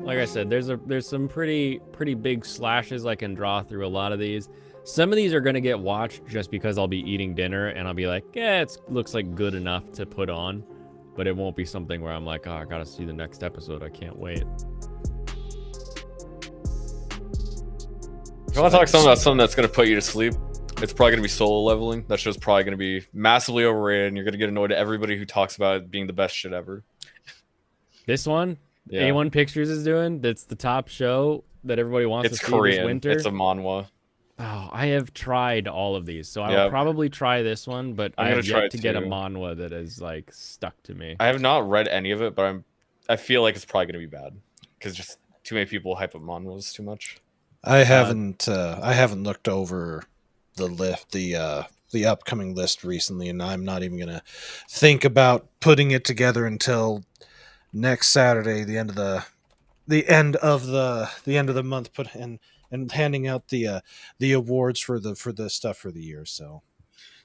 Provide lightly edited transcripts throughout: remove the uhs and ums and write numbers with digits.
like I said, there's some pretty big slashes I can draw through a lot of these. Some of these are gonna get watched just because I'll be eating dinner and I'll be like, yeah, it looks like good enough to put on, but it won't be something where I'm like, oh, I gotta see the next episode. I can't wait. If you want to talk something that's going to put you to sleep, it's probably going to be Solo Leveling. That show's probably going to be massively overrated, and you're going to get annoyed at everybody who talks about it being the best shit ever. This one, Yeah. A1 Pictures is doing, that's the top show that everybody wants to see Korean. this winter. It's a manhwa. Oh, I have tried all of these, so I will probably try this one, but I have yet to get a manhwa that is like stuck to me. I have not read any of it, but I feel like it's probably going to be bad because just too many people hype up manhwas too much. I haven't looked over the upcoming list recently, and I'm not even gonna think about putting it together until next Saturday, the end of the month, and handing out the awards for the stuff for the year. So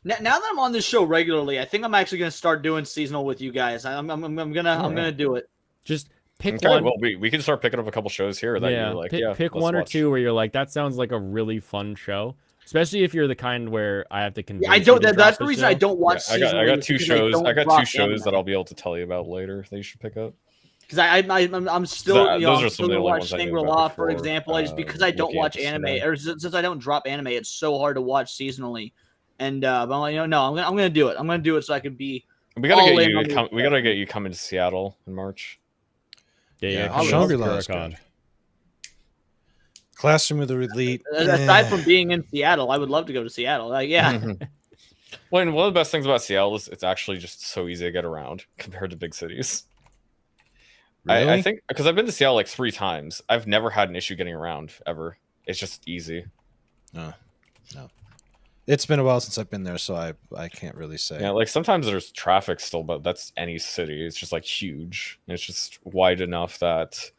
now that I'm on this show regularly, I think I'm actually gonna start doing seasonal with you guys. I'm gonna do it. Just pick okay, one. Well, we can start picking up a couple shows here that you're like, pick one or two where you're like, that sounds like a really fun show. Especially if you're the kind where I have to convince. I don't. That's the reason I don't watch. I got two shows. I got two shows that I'll be able to tell you about later that you should pick up. Because I'm still I'm still gonna watch Shangri-La, for example, just because I don't watch anime, or since I don't drop anime, it's so hard to watch seasonally. And but I'm like, no, I'm gonna do it. I'm gonna do it so I can be. We gotta get you coming to Seattle in March. Yeah, Shangri-La is good. Classroom of the Elite. Aside from being in Seattle, I would love to go to Seattle. Like, yeah. Well, one of the best things about Seattle is it's actually just so easy to get around compared to big cities. Really? I think because I've been to Seattle like 3 times, I've never had an issue getting around ever. It's just easy. No. It's been a while since I've been there, so I can't really say. Yeah, like sometimes there's traffic still, but that's any city. It's just like huge. And it's just wide enough that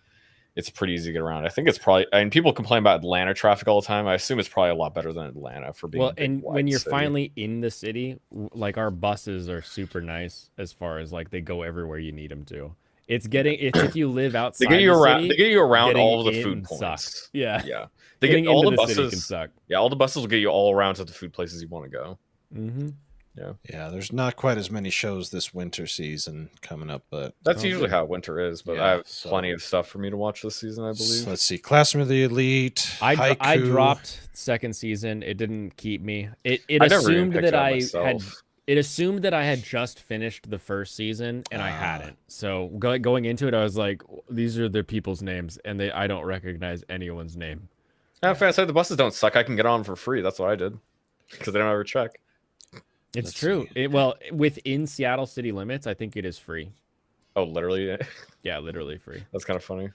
it's pretty easy to get around. I think it's probably, and people complain about Atlanta traffic all the time. I assume it's probably a lot better than Atlanta for being. Well, and when you're finally in the city, like our buses are super nice as far as like they go everywhere you need them to. It's if you live outside. They get you around. City, they get you around all of the food points. Sucks. Yeah. They get all the buses. City can suck. Yeah, all the buses will get you all around to the food places you want to go. Mm-hmm. Yeah. There's not quite as many shows this winter season coming up, but that's usually how winter is. But I have plenty of stuff for me to watch this season, I believe. So let's see, Classroom of the Elite. I dropped second season. It didn't keep me. It assumed that It assumed that I had just finished the first season, and I hadn't. So going into it, I was like, "These are the people's names, and I don't recognize anyone's name." If I said the buses don't suck, I can get on for free. That's what I did because they don't ever check. It's true. Within Seattle city limits, I think it is free. Oh, literally? Yeah, literally free. That's kind of funny.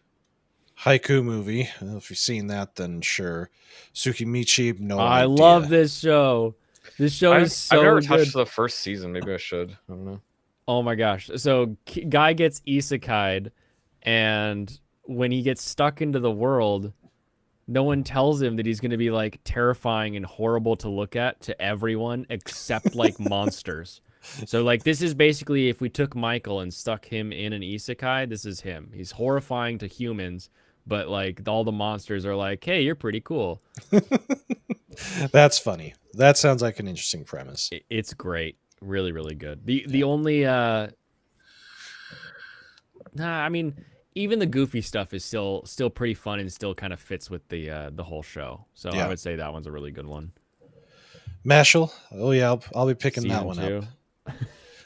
Haiku movie. If you've seen that, then sure. Tsukimichi. No, I love this show. This show is so I've never good. touched the first season. Maybe I should. I don't know. Oh my gosh. So guy gets isekai'd, and when he gets stuck into the world, no one tells him that he's going to be like terrifying and horrible to look at to everyone except like monsters. So like this is basically if we took Michael and stuck him in an isekai, this is him. He's horrifying to humans, but like all the monsters are like, "Hey, you're pretty cool." That's funny. That sounds like an interesting premise. It's great. Really, really good. The only I mean, even the goofy stuff is still pretty fun and still kind of fits with the whole show. So I would say that one's a really good one. Mashal. Oh yeah, I'll be picking that one up.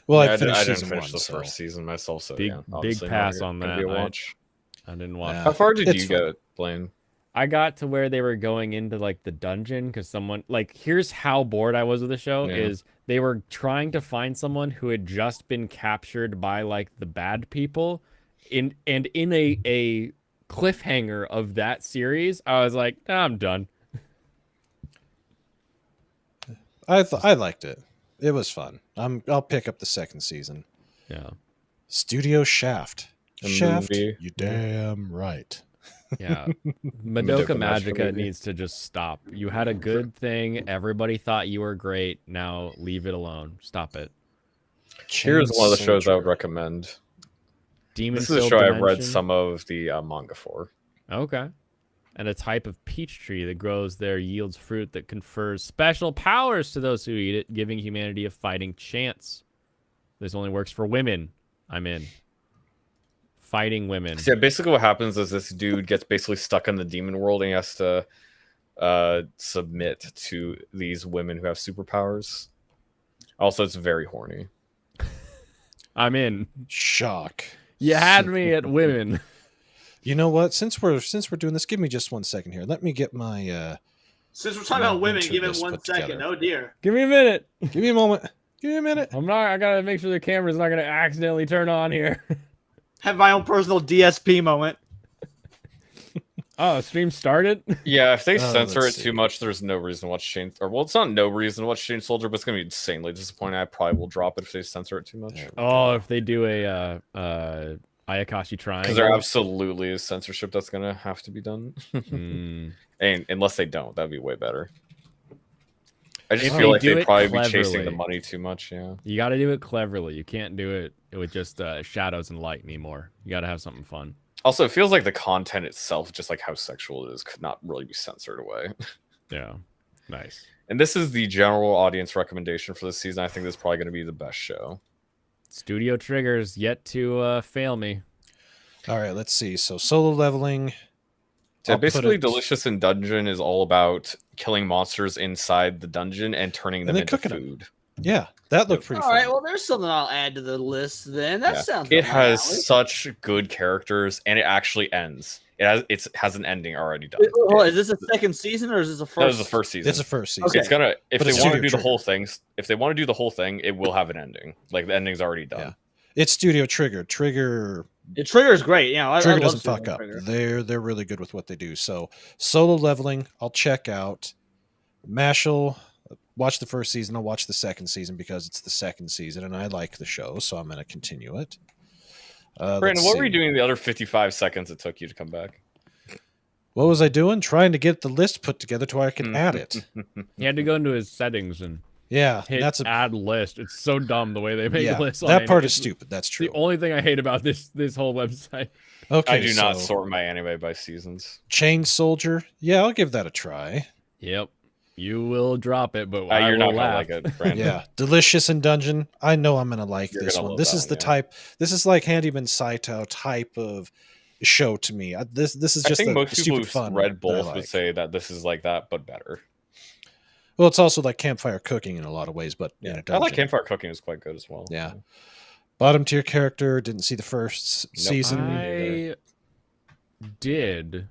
Well, I didn't finish the first season myself, so big pass on that. I didn't watch. How far did you get, Blaine? I got to where they were going into like the dungeon because someone here's how bored I was with the show is they were trying to find someone who had just been captured by like the bad people in a cliffhanger of that series. I was like, I'm done. I liked it. It was fun. I'll pick up the second season. Yeah. Studio Shaft. Shaft. Movie. You damn right. Yeah. Madoka Magica needs to just stop. You had a good thing. Everybody thought you were great. Now leave it alone. Stop it. Here's one of the shows I would recommend. Demon This is a Filled show I've read Dimension. some of the manga for. Okay. And a type of peach tree that grows there yields fruit that confers special powers to those who eat it, giving humanity a fighting chance. This only works for women. I'm in. Fighting women. So yeah, basically what happens is this dude gets basically stuck in the demon world and he has to submit to these women who have superpowers. Also, it's very horny. I'm in. Shock. You had me at women. You know what? Since we're doing this, give me just 1 second here. Let me get my. Since we're talking about women, give it 1 second. Oh dear. Give me a minute. Give me a moment. Give me a minute. I gotta make sure the camera's not gonna accidentally turn on here. Have my own personal DSP moment. Oh, stream started? Yeah, if they censor it let's too see. much, there's no reason to watch Chain. Or well, it's not no reason to watch Chain Soldier, but it's gonna be insanely disappointing. I probably will drop it if they censor it too much. There we Oh, go. if they do a Ayakashi Triangle. Because there absolutely is censorship that's gonna have to be done. Hmm. And unless they don't, that'd be way better. I just If feel they like do they'd it probably be chasing the cleverly. money too much. Yeah. You got to do it cleverly. You can't do it with just shadows and light anymore. You got to have something fun. Also, it feels like the content itself, just like how sexual it is, could not really be censored away. Yeah. Nice. And this is the general audience recommendation for this season. I think this is probably going to be the best show. Studio Trigger's yet to fail me. All right, let's see. So Solo Leveling. So I'll put basically, it- Delicious in Dungeon is all about killing monsters inside the dungeon and turning And them then into cooking 'em. food. Yeah, that looked pretty All right, fun. well, there's something I'll add to the list then. That Yeah. sounds. It up my has alley. such good characters, and it actually ends. It has an ending already done. Hold on, is this a second season or is this a first? That was the first season. It's the first season. Okay. It's gonna if But they it's want to Studio do the whole Trigger. thing. If they want to do the whole thing, it will have an ending. Like the ending's already done. Yeah. It's Studio Trigger. Trigger The Trigger is great. Yeah, I Trigger love doesn't Studio fuck up. Trigger. They're really good with what they do. So Solo Leveling, I'll check out. Mashal, watch the first season. I'll watch the second season because it's the second season and I like the show, so I'm going to continue it. Brandon, let's what were you see. doing the other 55 seconds it took you to come back? What was I doing? Trying to get the list put together to where I Hmm. can add it. He had to go into his settings and Yeah, hit that's a add list. It's so dumb the way they make yeah. lists. on That part anime. is stupid. That's It's true. the only thing I hate about this whole website. Okay, I do not so sort my anime by seasons. Chain Soldier. Yeah, I'll give that a try. Yep. You will drop it, but I You're will not gonna laugh. like it, Brandon. Yeah, Delicious in Dungeon. I know I'm gonna like You're this gonna one. love This that is one, the yeah. type. This is like Handyman Saito type of show to me. This is just I think the most people stupid who've fun. read that I both like. would say that this is like that, but better. Well, it's also like campfire cooking in a lot of ways, but in a I like dungeon. Campfire Cooking is quite good as well. Yeah. Bottom tier character. Didn't see the first Nope. season. I did,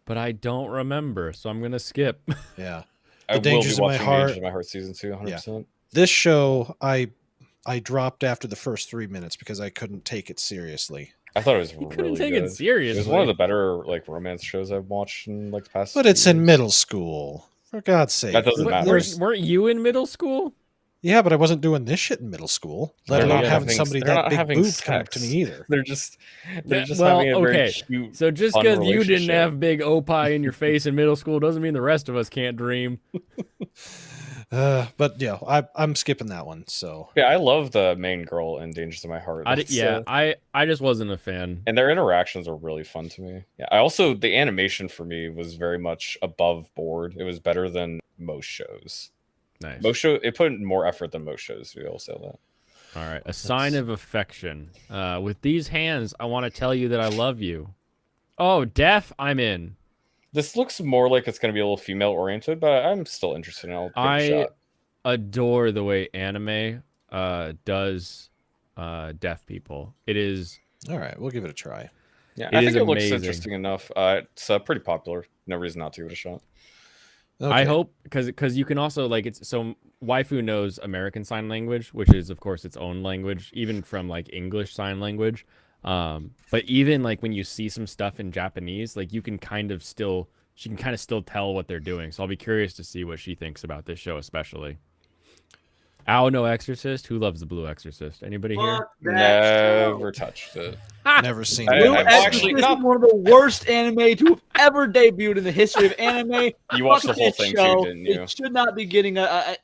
but I don't remember, so I'm gonna skip. Yeah. I The will be Dangers of My watching Heart. Dangers of My Heart season 2, 100%. This show, I dropped after the first 3 minutes because I couldn't take it seriously. I thought it was You really couldn't take good. it seriously. It was one of the better like romance shows I've watched in like the past. But it's few in years. middle school. For God's sake. That doesn't Wa- matter. weren't you in middle school? Yeah, but I wasn't doing this shit in middle school. Let They're alone not having having- somebody they're that not big having boobs come up to me sex. either. They're just Well, having a very okay. cute. So just fun because you didn't relationship. have big opie in your face in middle school doesn't mean the rest of us can't dream. But yeah, I'm skipping that one. So Yeah, I love the main girl in Dangers of My Heart. That's, I just wasn't a fan. and their interactions are really fun to me. Yeah, I also the animation for me was very much above board. It was better than most shows. Nice. It put in more effort than most shows. We all say that. All right, a sign of affection. With these hands, I want to tell you that I love you. Oh, deaf, I'm in. This looks more like it's going to be a little female oriented, but I'm still interested. I'll give it a I shot. adore the way anime does deaf people. It is all right, we'll give it a try. Yeah, it I is think it looks amazing. interesting enough. It's pretty popular. No reason not to give it a shot. Okay. I hope because you can also like it's so waifu knows American Sign Language, which is of course its own language, even from like English Sign Language. But even like when you see some stuff in Japanese, like she can kind of still tell what they're doing. So I'll be curious to see what she thinks about this show, especially. Ao no Exorcist. Who loves the Blue Exorcist? Anybody here? Fuck that Never touched it. Never seen I- it. Blue I've Exorcist actually is not- one of the worst anime to have ever debuted in the history of anime. You watched the Fuck whole this thing show. too, didn't you? It should not be getting like.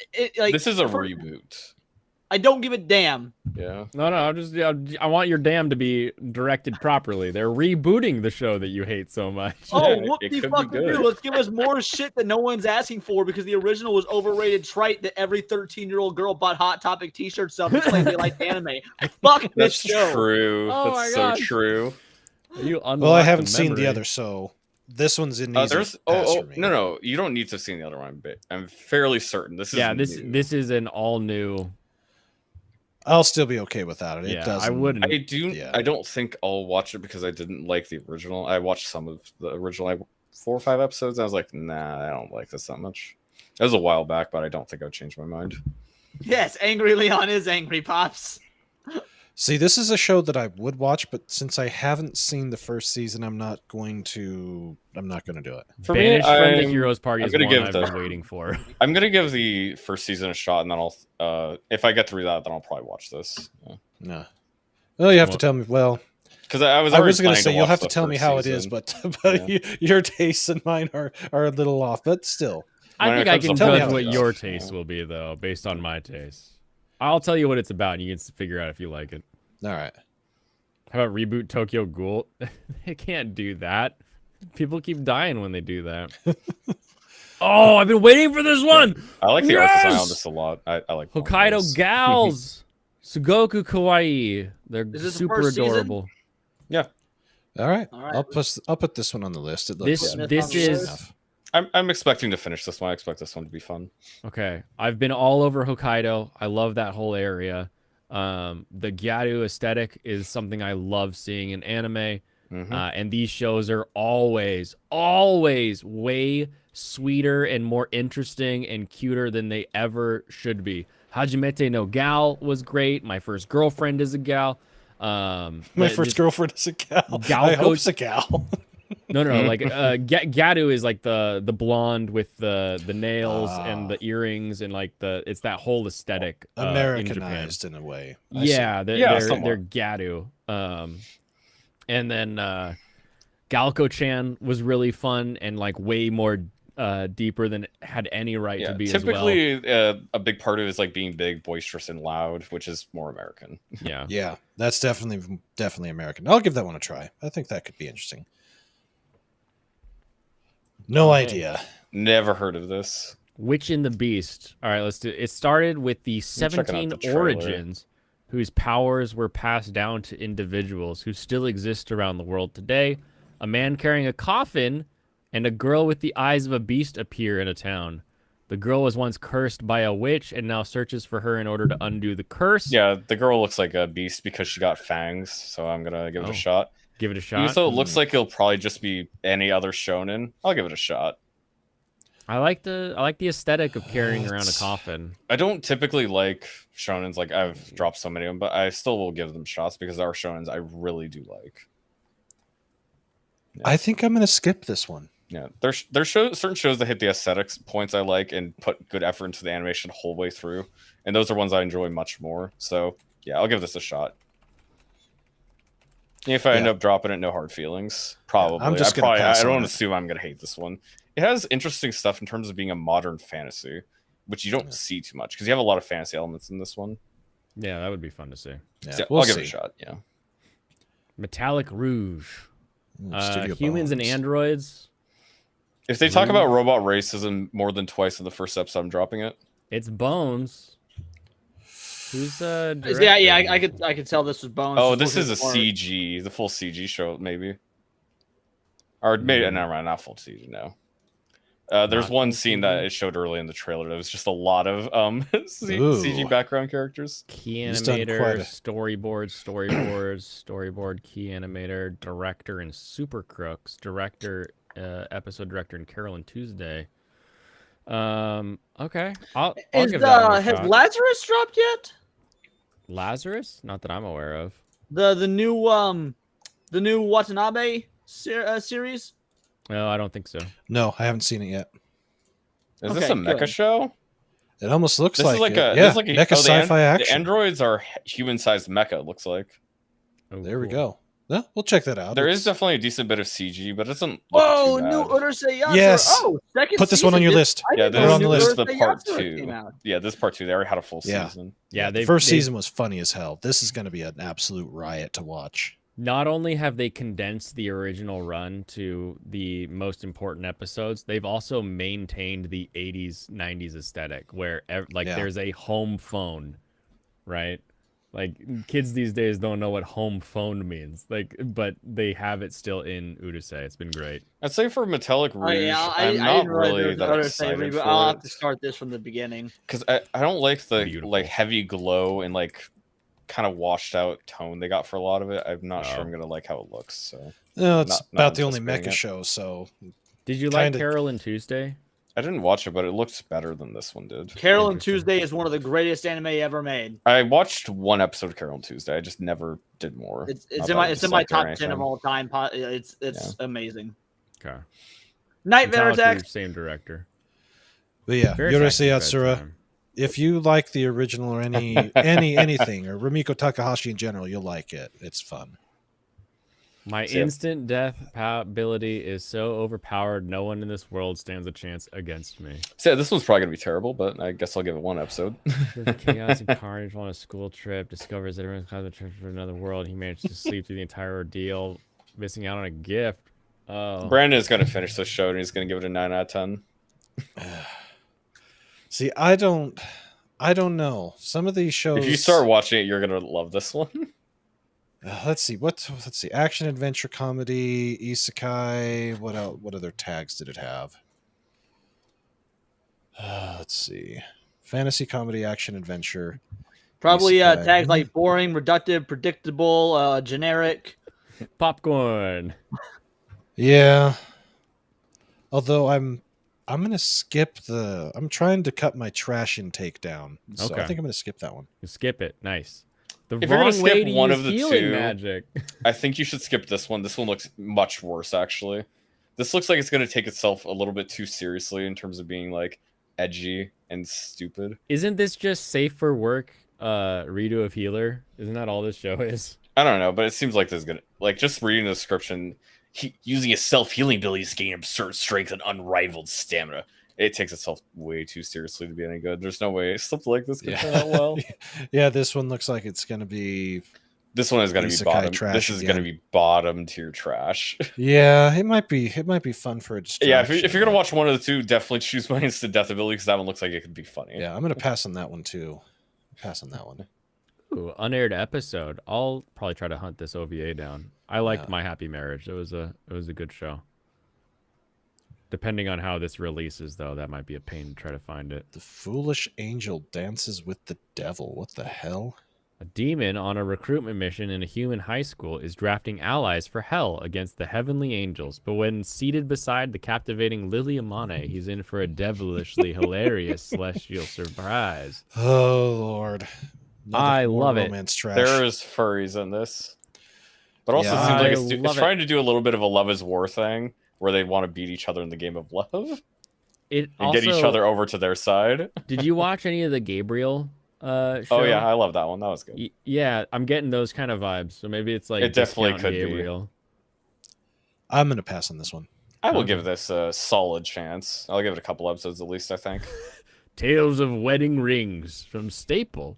This is a for- reboot. I don't give a damn. Yeah. No. I want your damn to be directed properly. They're rebooting the show that you hate so much. Oh, what the fuck do? Let's give us more shit that no one's asking for because the original was overrated trite that every 13-year-old girl bought Hot Topic t-shirts of and claimed they liked anime. Fuck this show. True. Oh That's so true. Well, I haven't seen the other, so this one's in easy pass for me. No, you don't need to have seen the other one, but I'm fairly certain this is this is an all new. I'll still be okay without it. Yeah, it doesn't. I wouldn't. I don't think I'll watch it because I didn't like the original. I watched some of the original, like 4 or 5 episodes. And I was like, nah, I don't like this that much. That was a while back, but I don't think I've changed my mind. Yes, Angry Leon is angry, Pops. See, this is a show that I would watch, but since I haven't seen the first season, I'm not going to do it. For me, Friend of Heroes Party is one I've been waiting for. I'm gonna give the first season a shot, and then I'll, if I get through that, then I'll probably watch this. Yeah. No. Well, you have to tell me. Well, because I was going to say you'll have to tell me how it is, but yeah. Your tastes and mine are a little off, but still. I think I can judge what your taste will be, though, based on my taste. I'll tell you what it's about, and you can figure out if you like it. All right. How about reboot Tokyo Ghoul? They can't do that. People keep dying when they do that. Oh, I've been waiting for this one. I like the art design on this a lot. I like Hokkaido Gals. Sugoku Kawaii. They're super adorable. Yeah. All right. I'll put this one on the list. It looks this is. I'm expecting to finish this one. I expect this one to be fun. Okay. I've been all over Hokkaido. I love that whole area. The Gyaru aesthetic is something I love seeing in anime. Mm-hmm. And these shows are always way sweeter and more interesting and cuter than they ever should be. Hajimete no Gal was great. My First Girlfriend is a gal. My First Girlfriend is a gal. I hope it's a gal. No, like Gyaru is like the blonde with the nails and the earrings and like it's that whole aesthetic. Americanized in a way. They're Gyaru. And then Galco-chan was really fun and like way more deeper than it had any right to be. Typically, as well. A big part of it is like being big, boisterous, and loud, which is more American. Yeah, that's definitely American. I'll give that one a try. I think that could be interesting. No idea. Never heard of this. Witch in the Beast. All right, let's do it. It started with the 17 origins whose powers were passed down to individuals who still exist around the world today. A man carrying a coffin and a girl with the eyes of a beast appear in a town. The girl was once cursed by a witch and now searches for her in order to undo the curse. Yeah, the girl looks like a beast because she got fangs, so I'm going to give it a shot. Give it a shot. So it looks like it'll probably just be any other shonen. I'll give it a shot. I like the aesthetic of carrying around a coffin. I don't typically like shonens. Like I've dropped so many of them, but I still will give them shots because there are shonens I really do like. Yeah. I think I'm gonna skip this one. Yeah, there's certain shows that hit the aesthetics points I like and put good effort into the animation the whole way through, and those are ones I enjoy much more. So yeah, I'll give this a shot. If I end up dropping it, no hard feelings. Probably. I'm just gonna pass I don't assume I'm gonna hate this one. It has interesting stuff in terms of being a modern fantasy, which you don't see too much because you have a lot of fantasy elements in this one. Yeah, that would be fun to see. Yeah, so I'll give it a shot. Yeah. Metallic Rouge. Humans and androids. If they talk about robot racism more than twice in the first episode, I'm dropping it. It's Bones. Who's I could tell this was Bones. Oh, this is a CG, the full CG show, maybe. Or maybe not full CG, no. There's one scene that it showed early in the trailer that was just a lot of CG background characters. Key animator, storyboard, key animator, director, and Super Crooks. Director, episode director, and Carolyn Tuesday. Okay. I'll give that a shot. Has Lazarus dropped yet? Lazarus? Not that I'm aware of. The new Watanabe series? No, I don't think so. No, I haven't seen it yet. Is this a mecha show? It almost looks this like it. This is like a mecha sci-fi action. The androids are human-sized mecha, it looks like. Oh, there we go. No, we'll check that out. There is definitely a decent bit of CG, but it doesn't look Whoa, too bad. new Urusei Yatsura. Yes. Oh, second Put this one on your list. Yeah, Put it on the list. This is the part 2. Yeah, this part 2. They already had a full season. Yeah, the first season was funny as hell. This is going to be an absolute riot to watch. Not only have they condensed the original run to the most important episodes, they've also maintained the 80s, 90s aesthetic where there's a home phone, right? Like kids these days don't know what home phone means. But they have it still in Urusei. It's been great. I'd say for Metallic Rouge, I'm not really that excited for I'll have to start this from the beginning. Because I don't like the heavy glow and kind of washed out tone they got for a lot of it. I'm not sure I'm gonna like how it looks. So no, it's about the only mecha show. So did you like Carol and Tuesday? I didn't watch it, but it looks better than this one did. Carol and Tuesday is one of the greatest anime ever made. I watched one episode of Carol and Tuesday. I just never did more. It's in my top 10 of all time. It's amazing. Okay. Nightmare Attack. Same director. But yeah, Urusei Yatsura. If you like the original or anything or Rumiko Takahashi in general, you'll like it. It's fun. My instant death ability is so overpowered, no one in this world stands a chance against me. So yeah, this one's probably going to be terrible, but I guess I'll give it one episode. Chaos and carnage on a school trip, discovers that everyone's kind of a trip from another world. He managed to sleep through the entire ordeal, missing out on a gift. Oh. Brandon is going to finish this show, and he's going to give it a 9 out of 10. See, I don't know. Some of these shows... If you start watching it, you're going to love this one. Let's see. Action, adventure, comedy, isekai. What else? What other tags did it have? Let's see. Fantasy, comedy, action, adventure. Probably tags like boring, reductive, predictable, generic. Popcorn. Yeah. Although I'm gonna skip I'm trying to cut my trash intake down. So I think I'm gonna skip that one. You skip it. Nice. If you're gonna skip one of the two, magic. I think you should skip this one. This one looks much worse, actually. This looks like it's gonna take itself a little bit too seriously in terms of being like edgy and stupid. Isn't this just safe for work? Redo of Healer. Isn't that all this show is? I don't know, but it seems like this is gonna just reading the description. Using his self-healing abilities to gain absurd strength and unrivaled stamina. It takes itself way too seriously to be any good. There's no way something like this can turn out well. Yeah, this one looks like it's going to be... This one is going to be bottom. This is going to be bottom tier trash. Yeah, it might be fun for a distraction. Yeah, if you're going to watch one of the two, definitely choose my instant death ability because that one looks like it could be funny. Yeah, I'm going to pass on that one too. Pass on that one. Ooh, unaired episode. I'll probably try to hunt this OVA down. I liked My Happy Marriage. It was a good show. Depending on how this releases, though, that might be a pain to try to find it. The foolish angel dances with the devil. What the hell? A demon on a recruitment mission in a human high school is drafting allies for hell against the heavenly angels. But when seated beside the captivating Lily Amane, he's in for a devilishly hilarious celestial surprise. Oh, Lord. I love it. Trash. There is furries in this. But also it seems like it's trying to do a little bit of a love is war thing where they want to beat each other in the game of love. And get each other over to their side. Did you watch any of the Gabriel show? Oh yeah, I love that one. That was good. Yeah, I'm getting those kind of vibes. So maybe it's like it definitely could Gabriel. be. I'm gonna pass on this one. I will give this a solid chance. I'll give it a couple episodes at least, I think. Tales of Wedding Rings from Staple.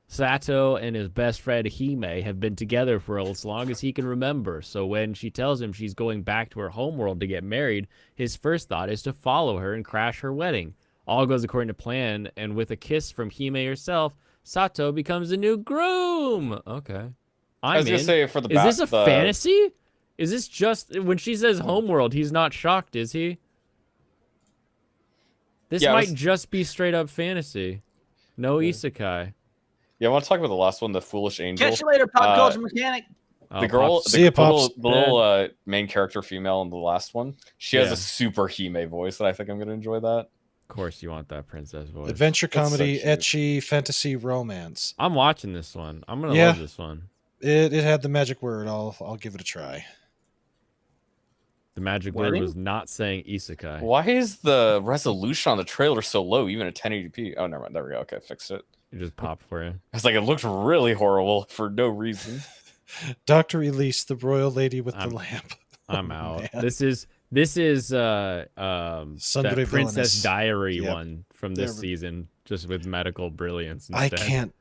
Sato and his best friend Hime have been together for as long as he can remember, so when she tells him she's going back to her homeworld to get married, his first thought is to follow her and crash her wedding. All goes according to plan, and with a kiss from Hime herself, Sato becomes the new groom. Okay. I was going to say, for the Is this a fantasy? Is this just... When she says homeworld, he's not shocked, is he? This might just be straight up fantasy. No isekai. Yeah, I want to talk about the last one, the Foolish Angel. Catch you later, pop culture mechanic. The girl, the little main character female in the last one, she has a super Hime voice, and I think I'm going to enjoy that. Of course you want that princess voice. Adventure comedy, ecchi, fantasy, romance. I'm watching this one. I'm going to love this one. It had the magic word. I'll give it a try. The magic word was not saying isekai. Why is the resolution on the trailer so low, even at 1080p? Oh, never mind. There we go. Okay, fixed it. It just popped for you. It's like it looked really horrible for no reason. Dr. Elise, the royal lady with the lamp. I'm out. Man. This is that Sundre Princess Villainous. Diary Yep. one from this season, just with medical brilliance instead. I can't.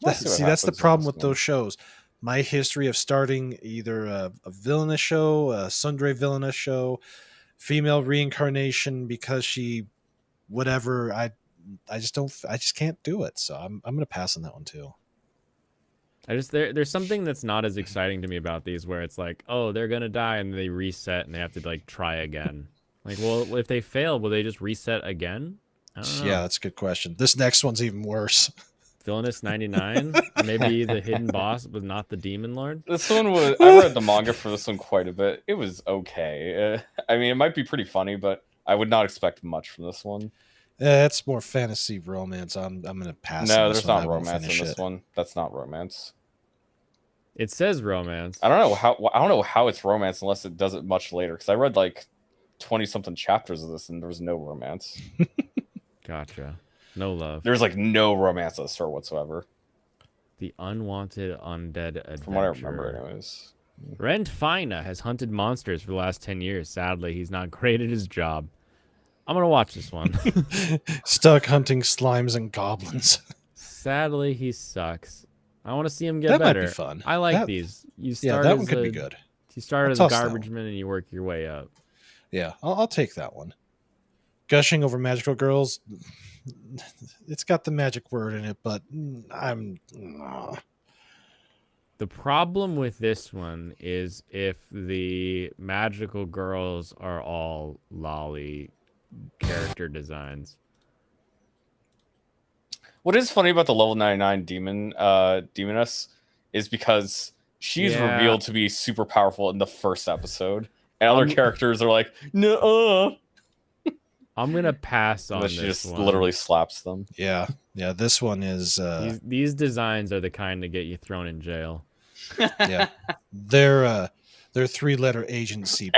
Let's see what See, that's the happens in problem this with one. those shows. My history of starting either a villainous show, a Sundre Villainous show, female reincarnation because she, whatever. I just can't do it. So I'm gonna pass on that one too. There's something that's not as exciting to me about these where it's like, oh, they're gonna die and they reset and they have to like try again. Like, well, if they fail, will they just reset again? I don't know. Yeah, that's a good question. This next one's even worse. Villainous 99, maybe the hidden boss, but not the demon lord. This one was. I read the manga for this one quite a bit. It was okay. I mean, it might be pretty funny, but I would not expect much from this one. It's more fantasy romance. I'm gonna pass. No, on this there's one. not I won't romance in finish this it. one. That's not romance. It says romance. I don't know how it's romance unless it does it much later. Because I read like 20 something chapters of this and there was no romance. Gotcha. No love. There's like no romance at the start whatsoever. The unwanted undead adventure. From what I remember, anyways. Rent Fina has hunted monsters for the last 10 years. Sadly, he's not great at his job. I'm gonna watch this one. Stuck hunting slimes and goblins. Sadly, he sucks. I want to see him get That better. might be fun. I like That- these. You Yeah, start that as one could be good. You start I'll as a toss that garbage man and you work your way up. Yeah, I'll take that one. Gushing over magical girls. It's got the magic word in it, but The problem with this one is if the magical girls are all lolly character designs. What is funny about the level 99 demoness is because she's Yeah. revealed to be super powerful in the first episode, and other characters are like, no. I'm gonna pass on And then this she just one. literally slaps them. yeah. This one is These designs are the kind that get you thrown in jail. yeah. They're 3-letter agency.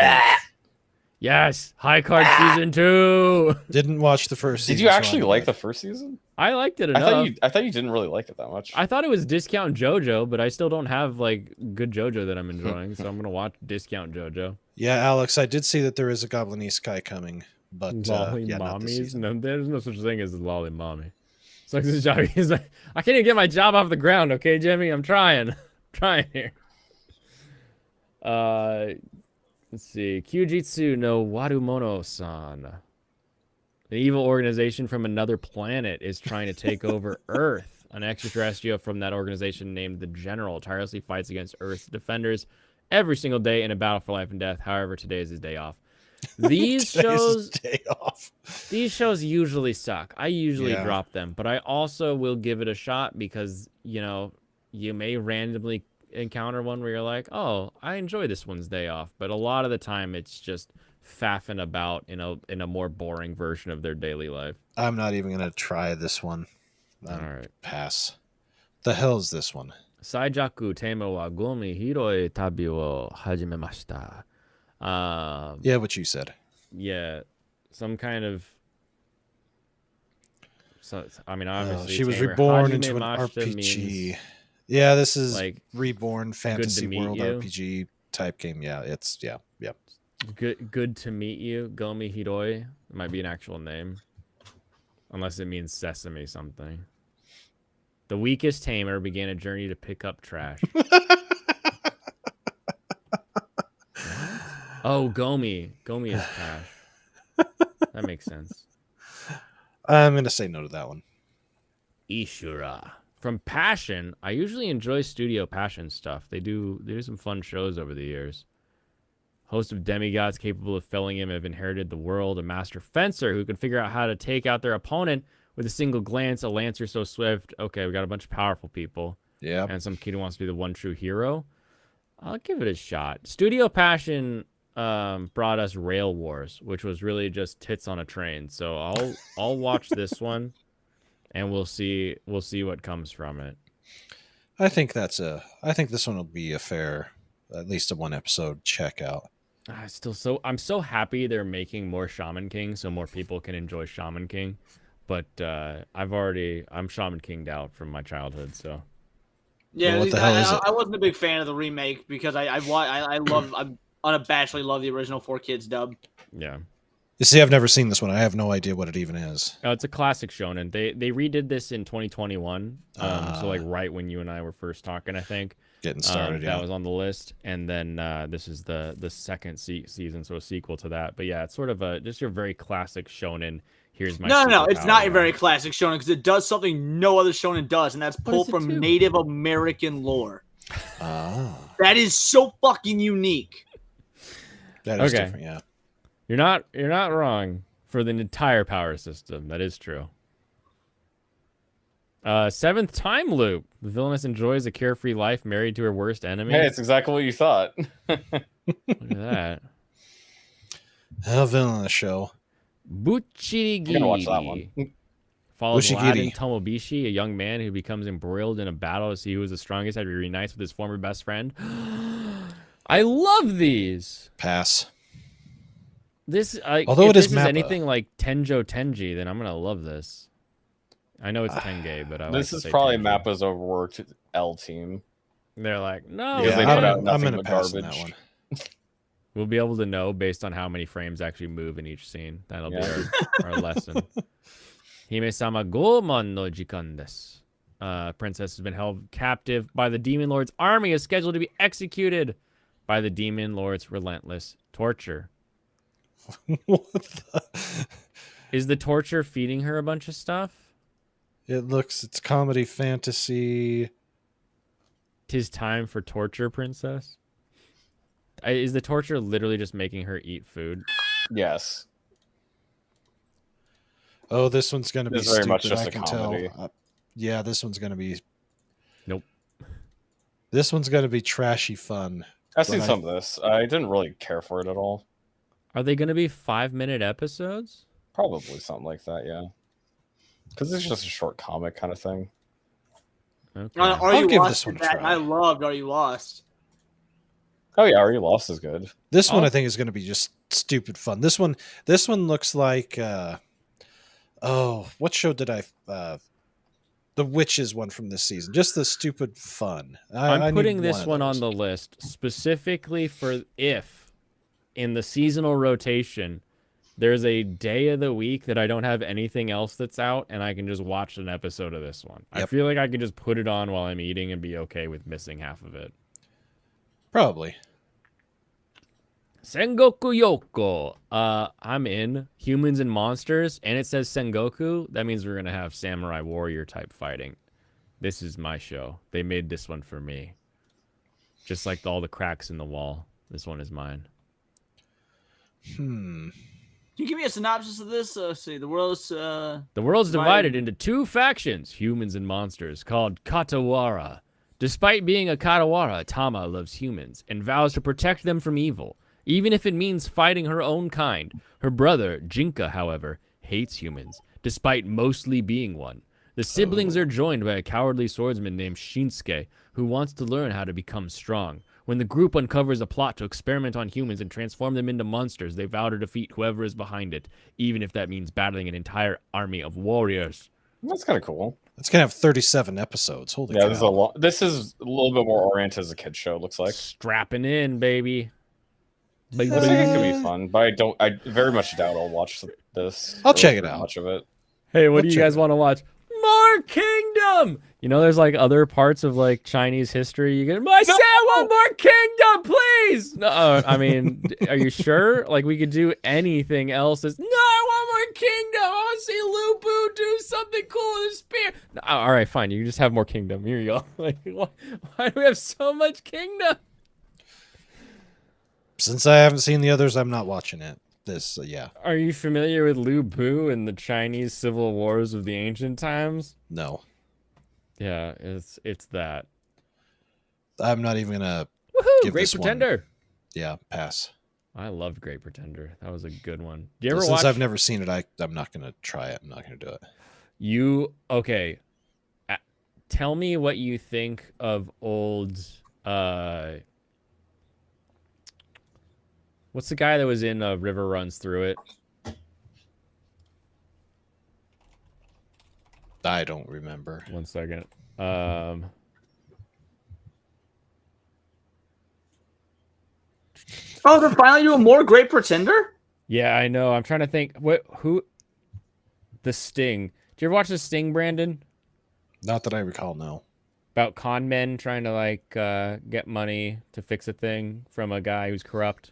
Yes, High Card season 2. Didn't watch the first season. Did you so actually I'm like good. the first season? I liked it enough. I thought you didn't really like it that much. I thought it was Discount JoJo, but I still don't have like good JoJo that I'm enjoying, so I'm gonna watch Discount JoJo. Yeah, Alex, I did see that there is a Goblin Isekai coming, but Lolly yeah, not this mommies? season. No, there's no such thing as a lolly mommy. It's like this job. He's like, I can't even get my job off the ground. Okay, Jimmy, I'm trying, trying here. Let's see. Kyujitsu no Warumono-san. An evil organization from another planet is trying to take over Earth. An extraterrestrial from that organization named the General tirelessly fights against Earth's defenders every single day in a battle for life and death. However, today is his day off. These shows, day off. these shows usually suck. I usually Yeah. drop them, but I also will give it a shot because, you know, you may randomly encounter one where you're like, oh, I enjoy this one's day off. But a lot of the time it's just faffing about in a more boring version of their daily life. I'm not even gonna try this one. All right. Pass. The hell is this one? Saijaku tema wa gomi hiroi tabi wo hajimemashita. Yeah, what you said. Yeah, some kind of. So I mean, obviously, She was tamer. reborn into an Hajimemashita RPG. means, Yeah, this is like, reborn fantasy meet world you. RPG type game. Yeah, it's yeah. good to meet you. Gomi hiroi. It might be an actual name, unless it means sesame something. The weakest tamer began a journey to pick up trash. Oh, Gomi. Gomi is trash. That makes sense. I'm gonna say no to that one. Ishura. From Passion, I usually enjoy Studio Passion stuff. They do some fun shows over the years. Host of demigods capable of felling him have inherited the world. A master fencer who can figure out how to take out their opponent with a single glance. A lancer so swift. Okay, we got a bunch of powerful people. Yeah. And some kid who wants to be the one true hero. I'll give it a shot. Studio Passion brought us Rail Wars, which was really just tits on a train. So I'll watch this one, and we'll see what comes from it. I think this one will be a fair, at least a one episode check out. I'm so happy they're making more Shaman King so more people can enjoy Shaman King. But I'm Shaman Kinged out from my childhood, so Yeah, Well, what the hell is it? I wasn't a big fan of the remake because I unabashedly love the original 4Kids dub. Yeah. You see, I've never seen this one. I have no idea what it even is. It's a classic shonen. They redid this in 2021. So like right when you and I were first talking, I think. Getting started, yeah. That was on the list, and then this is the second season, so a sequel to that. But yeah, it's sort of just your very classic shonen. Here's my no, it's not a very classic shonen because it does something no other shonen does, and that's pull from Native American lore. That is so fucking unique. That is different, yeah. You're not wrong for the entire power system. That is true. Seventh time loop. The villainess enjoys a carefree life married to her worst enemy. Hey, it's exactly what you thought. Look at that. A villainous show. Buchirigiri. I'm gonna watch that one. Follows Aladdin Tomobishi, a young man who becomes embroiled in a battle to see who is the strongest after he reunites with his former best friend. I love these. Pass. This, although if it is this Mappa. is anything like Tenjo Tenji, then I'm gonna love this. I know it's Tenge, but this is probably Mappa's overworked L team. They're like, no, because they put out I'm nothing gonna but pass garbage. on that one. We'll be able to know based on how many frames actually move in each scene. That'll be our lesson. Hime-sama Gomon no jikan desu. Princess has been held captive by the Demon Lord's army, is scheduled to be executed by the Demon Lord's relentless torture. What the? Is the torture feeding her a bunch of stuff? It's comedy, fantasy. 'Tis time for torture, princess. Is the torture literally just making her eat food? Yes. Oh, this one's going to be It's stupid. very much just I a can comedy. tell. Yeah, this one's going to be. Nope. This one's going to be trashy fun. I've seen some of this. I didn't really care for it at all. Are they going to be 5-minute episodes? Probably something like that, yeah. Because it's just a short comic kind of thing. Okay. Are I'll You give Lost this one a that, try. I loved Are You Lost. Oh yeah, Are You Lost is good. This one I think is going to be just stupid fun. This one looks like what show did I the Witches one from this season. Just the stupid fun. I'm putting this one on the list specifically for if in the seasonal rotation there's a day of the week that I don't have anything else that's out and I can just watch an episode of this one. Yep. I feel like I could just put it on while I'm eating and be okay with missing half of it. Probably. Sengoku Yoko. I'm in Humans and Monsters, and it says Sengoku. That means we're gonna have samurai warrior type fighting. This is my show. They made this one for me. Just like all the cracks in the wall. This one is mine. Can you give me a synopsis of this? See, the world's divided into two factions, humans and monsters, called Katawara. Despite being a Katawara, Tama loves humans and vows to protect them from evil, even if it means fighting her own kind. Her brother, Jinka, however, hates humans, despite mostly being one. The siblings are joined by a cowardly swordsman named Shinsuke, who wants to learn how to become strong. When the group uncovers a plot to experiment on humans and transform them into monsters, they vow to defeat whoever is behind it, even if that means battling an entire army of warriors. That's kind of cool. It's gonna have 37 episodes. Holy cow. This is a lot. This is a little bit more oriented as a kid's show. It looks like Strapping in, baby. I think it could be fun, but I very much doubt I'll watch this. I'll check it out. Much of it. Hey, what do you guys want to watch? More Kingdom. You know, there's like other parts of like Chinese history. You get, I said one more Kingdom, please. No, I mean, are you sure? Like we could do anything else. No, I want more Kingdom. I want to see Lu Bu do something cool with a spear. No, all right, fine. You can just have more Kingdom. Here you go. Like, why do we have so much Kingdom? Since I haven't seen the others, I'm not watching it. Yeah. Are you familiar with Lu Bu and the Chinese civil wars of the ancient times? No. Yeah, it's that. I'm not even gonna. Woohoo! Great Pretender. Yeah, pass. I loved Great Pretender. That was a good one. Do you ever Since watch? I've never seen it, I'm not gonna try it. I'm not gonna do it. Okay? Tell me what you think of old. What's the guy that was in River Runs Through It? I don't remember. 1 second. Oh, they're finally doing more Great Pretender? Yeah, I know. I'm trying to think. Who? The Sting. Did you ever watch The Sting, Brandon? Not that I recall, no. About con men trying to like get money to fix a thing from a guy who's corrupt.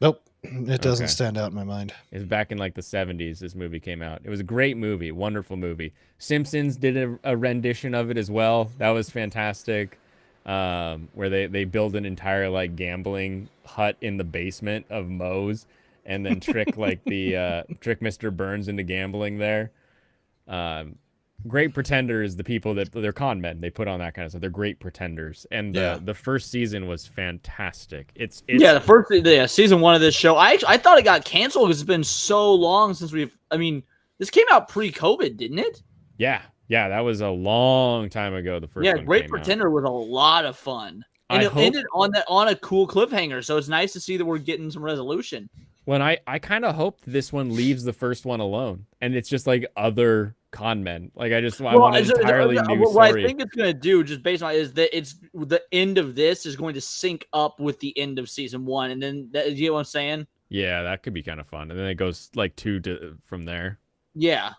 Nope. It doesn't stand out in my mind. It was back in like the 70s. This movie came out. It was a great movie, wonderful movie. Simpsons did a rendition of it as well. That was fantastic. Where they build an entire like gambling hut in the basement of Moe's, and then trick like the trick Mr. Burns into gambling there. Great Pretenders, the people that they're con men, they put on that kind of stuff. They're great pretenders, and the first season was fantastic. It's the season 1 of this show. I thought it got canceled because it's been so long since we've. I mean, this came out pre-COVID, didn't it? Yeah, that was a long time ago. The first one Great came Pretender out. was a lot of fun, and it ended on a cool cliffhanger. So it's nice to see that we're getting some resolution. When I kind of hope this one leaves the first one alone, and it's just like other con men. Like I want an entirely new story. What I think it's going to do, just based on, is that it's the end of this is going to sync up with the end of season 1, and then you know what I'm saying? Yeah, that could be kind of fun, and then it goes like 2 from there. Yeah,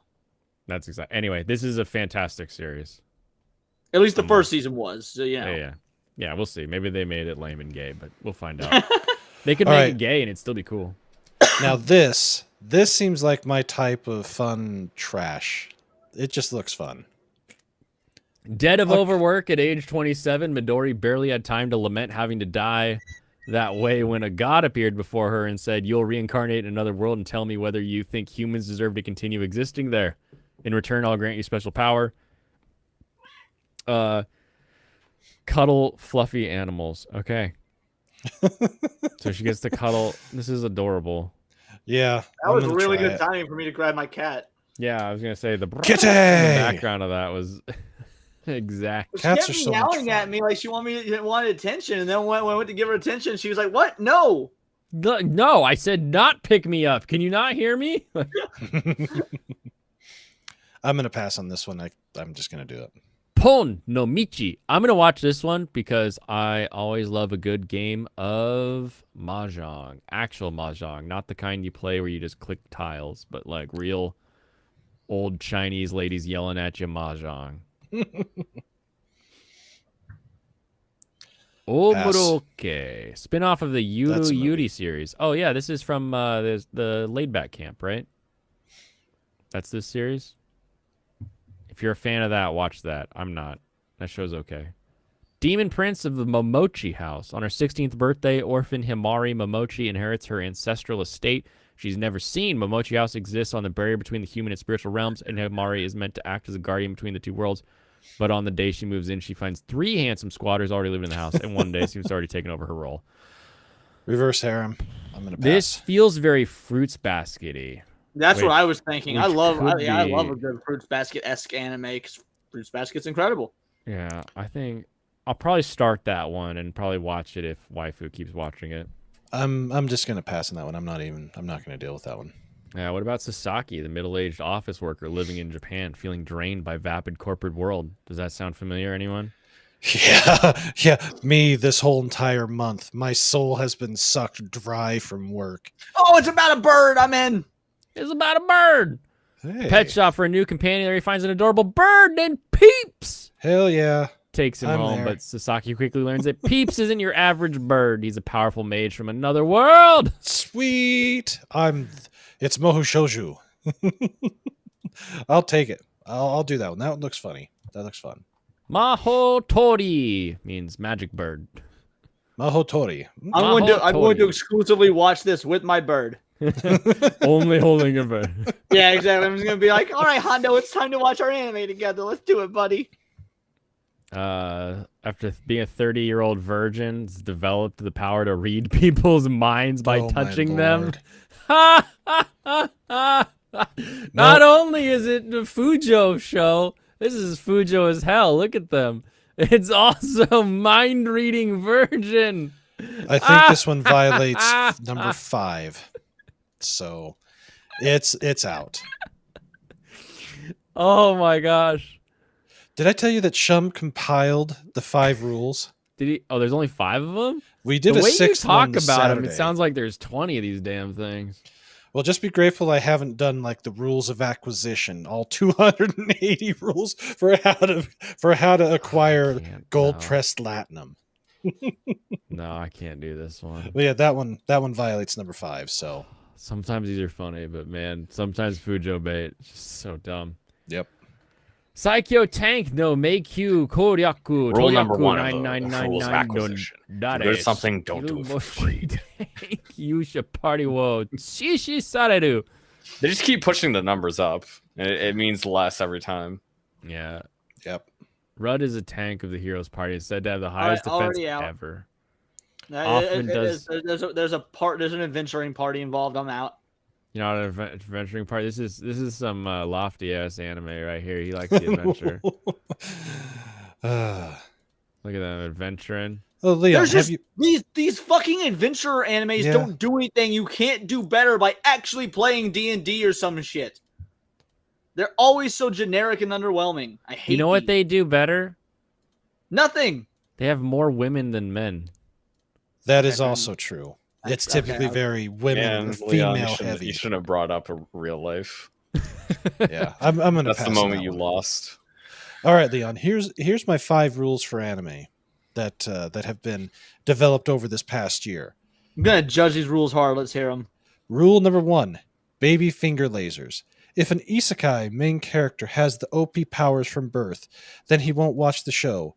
that's exactly. Anyway, this is a fantastic series. At least the first season was. So yeah. We'll see. Maybe they made it lame and gay, but we'll find out. They could make it gay and it'd still be cool. Now this seems like my type of fun trash. It just looks fun. Dead of overwork at age 27, Midori barely had time to lament having to die that way when a god appeared before her and said, "You'll reincarnate in another world and tell me whether you think humans deserve to continue existing there. In return, I'll grant you special power. Cuddle fluffy animals." Okay. So she gets to cuddle. This is adorable. Yeah. That was really good timing for me to grab my cat. Yeah, I was going to say the kitty! In the background of that was exact. Cats are so yelling at me like she wanted attention, and then when I went to give her attention, she was like, "What? No." No, I said not pick me up. Can you not hear me? I'm going to pass on this one. I'm just going to do it. Pon no Michi. I'm going to watch this one because I always love a good game of Mahjong. Actual Mahjong. Not the kind you play where you just click tiles, but like real old Chinese ladies yelling at you Mahjong. Oboroke. Spin-off of the Yuri series. Oh, yeah. This is from the Laid Back Camp, right? That's this series? If you're a fan of that, watch that. I'm not. That show's okay. Demon Prince of the Momochi House. On her 16th birthday, orphan Himari Momochi inherits her ancestral estate. She's never seen. Momochi House exists on the barrier between the human and spiritual realms, and Himari is meant to act as a guardian between the two worlds. But on the day she moves in, she finds 3 handsome squatters already living in the house, and one day seems to already taken over her role. Reverse harem. I'm gonna pass. This feels very Fruits Basket-y. That's what I was thinking. I love a good Fruits Basket-esque anime because Fruits Basket's incredible. Yeah, I think I'll probably start that one and probably watch it if waifu keeps watching it. I'm just gonna pass on that one. I'm not gonna deal with that one. Yeah, what about Sasaki, the middle-aged office worker living in Japan, feeling drained by vapid corporate world? Does that sound familiar, anyone? Yeah. Me this whole entire month. My soul has been sucked dry from work. Oh, it's about a bird. I'm in. It's about a bird. Hey. Pet shop for a new companion. There he finds an adorable bird named Peeps. Hell yeah. Takes him home, there. but Sasaki quickly learns that Peeps isn't your average bird. He's a powerful mage from another world. Sweet. It's Mohu Shouju. I'll take it. I'll do that one. That one looks funny. That looks fun. Maho Tori means magic bird. Maho Tori. I'm going to exclusively watch this with my bird. Only holding a bird. Yeah, exactly. I'm just going to be like, all right, Hondo, it's time to watch our anime together. Let's do it, buddy. After being a 30-year-old virgin, it's developed the power to read people's minds by touching them. Not only is it the Fujo show, this is Fujo as hell. Look at them. It's also mind-reading virgin. I think this one violates number 5. So it's out. Oh my gosh. Did I tell you that Shum compiled the 5 rules? Did he? Oh, there's only 5 of them? We did the a way you sixth talk one this about them, it Saturday. sounds like there's 20 of these damn things. Well, just be grateful I haven't done like the rules of acquisition, all 280 rules for how to acquire gold pressed latinum. No, I can't do this one. Well, yeah, that one violates number 5. So sometimes these are funny, but man, sometimes Fujo bait it's just so dumb. Yep. Saikyo tank no Meikyu Koryaku Rule number 1 9999 rules of acquisition. There's something, don't do it for free. Yusha party wo shishi sareru. They just keep pushing the numbers up. It means less every time. Yeah. Yep. Rudd is a tank of the heroes party. It's said to have the highest defense ever. There's an adventuring party involved. I'm out. You're not an adventuring party. This is some lofty ass anime right here. He likes the adventure. Look at them adventuring. Oh, Leon, there's just these fucking adventure animes don't do anything you can't do better by actually playing D&D or some shit. They're always so generic and underwhelming. I hate. You know what they do better? Nothing. They have more women than men. That is also true. It's typically very women or female heavy. You shouldn't have brought up a real life. Yeah, I'm gonna. That's pass the moment that you one. lost. All right, Leon. Here's my 5 rules for anime that have been developed over this past year. I'm gonna judge these rules hard. Let's hear them. Rule number 1: baby finger lasers. If an isekai main character has the OP powers from birth, then he won't watch the show.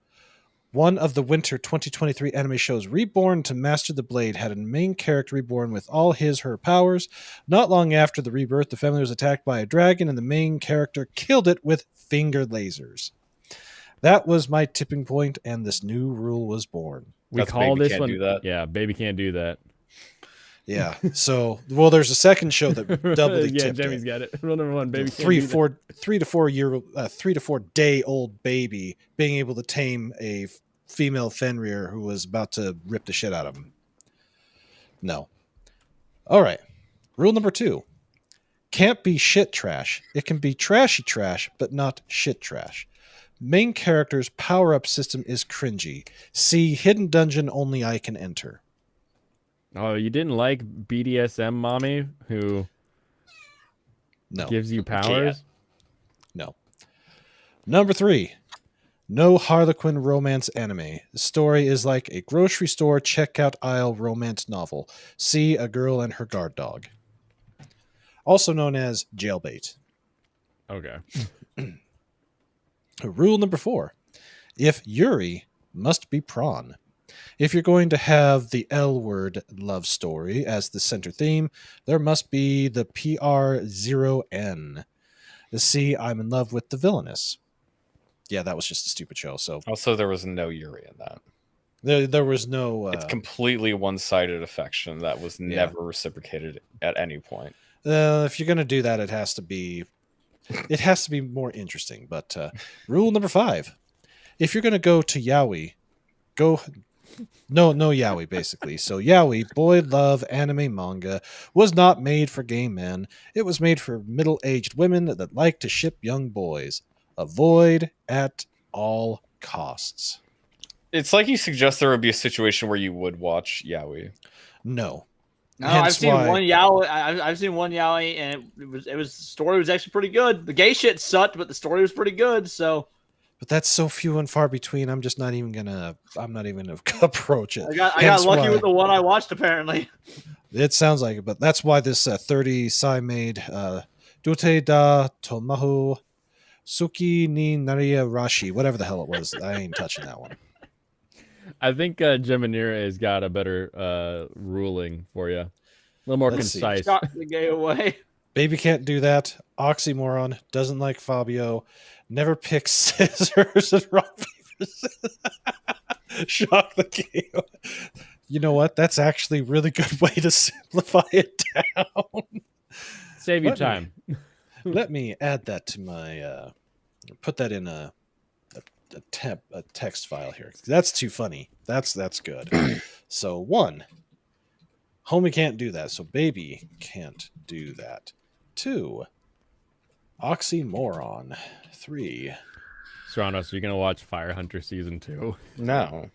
One of the winter 2023 anime shows, Reborn to Master the Blade, had a main character reborn with all her powers. Not long after the rebirth, the family was attacked by a dragon, and the main character killed it with finger lasers. That was my tipping point, and this new rule was born. We call this one. Yeah, baby can't do that. Yeah. So, well, there's a second show that doubly tipped Jimmy's got it. Rule number 1, baby. 3 to 4 day old baby being able to tame a female Fenrir who was about to rip the shit out of him. No. All right. Rule number 2. Can't be shit trash. It can be trashy trash, but not shit trash. Main character's power-up system is cringy. See Hidden Dungeon Only I Can Enter. Oh, you didn't like BDSM mommy who gives you powers? No. Number 3. No Harlequin romance anime. The story is like a grocery store checkout aisle romance novel. See A Girl and Her Guard Dog. Also known as jailbait. Okay. Rule number 4. If Yuri, must be prawn. If you're going to have the L word love story as the center theme, there must be the PR0N. See, I'm in love with the villainess. Yeah, that was just a stupid show. So also, there was no Yuri in that. There was no. It's completely one-sided affection that was never reciprocated at any point. If you're gonna do that, it has to be more interesting. But rule number 5: if you're gonna go to yaoi, no yaoi basically. So yaoi, boy love anime manga, was not made for gay men. It was made for middle-aged women that like to ship young boys. Avoid at all costs. It's like you suggest there would be a situation where you would watch yaoi. No. No, I've seen one yaoi. I've seen one yaoi, and the story was actually pretty good. The gay shit sucked, but the story was pretty good. So, but that's so few and far between. I'm not even gonna approach it. I got lucky with the one I watched. Apparently, it sounds like it, but that's why this 30 Sai made Dute da Tomahu Suki ni Nariya Rashi, whatever the hell it was. I ain't touching that one. I think Geminira has got a better ruling for you. A little more concise. Shot the gay away. Baby can't do that. Oxymoron. Doesn't like Fabio. Never picks scissors and rock paper scissors. Shock the gay away. You know what? That's actually a really good way to simplify it down. Save you time. Let me add that to my put that in a text file here. That's too funny. That's good. So 1, homie can't do that. So baby can't do that. 2, oxymoron. 3, Serrano, so you're gonna watch Fire Hunter season 2? No.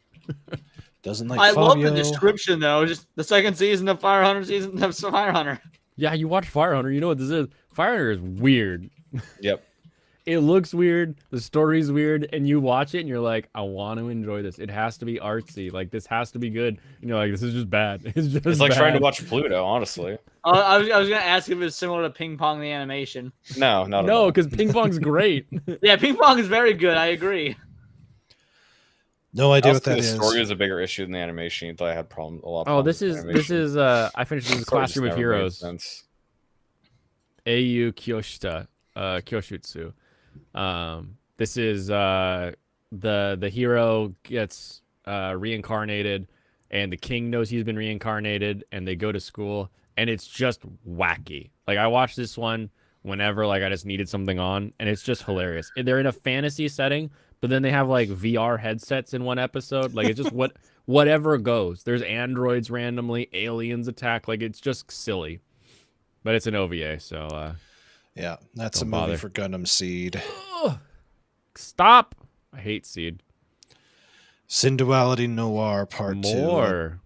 Doesn't like I Fabio. love the description though. Just the second season of Fire Hunter season of Fire Hunter. Yeah, you watch Fire Hunter, you know what this is. Fire Hunter is weird. Yep. It looks weird, the story's weird, and you watch it and you're like, I want to enjoy this. It has to be artsy. Like, this has to be good. And you're like, this is just bad. It's like trying to watch Pluto, honestly. I was gonna ask if it was similar to Ping Pong the animation. No, not at No, all. because Ping Pong's great. Yeah, Ping Pong is very good. I agree. No idea what that The is. story is a bigger issue than the animation. I had a lot. Of Oh, this is I finished this Classroom of Heroes. Au Kyoshita, Kyoshitsu. This is the hero gets reincarnated, and the king knows he's been reincarnated, and they go to school, and it's just wacky. Like, I watched this one whenever like I just needed something on, and it's just hilarious. They're in a fantasy setting, but then they have like VR headsets in one episode. Like, it's just whatever goes. There's androids randomly, aliens attack. Like, it's just silly, but it's an OVA, so yeah, that's don't a movie bother. for Gundam Seed. Stop! I hate Seed. Synduality Noir Part 2. More.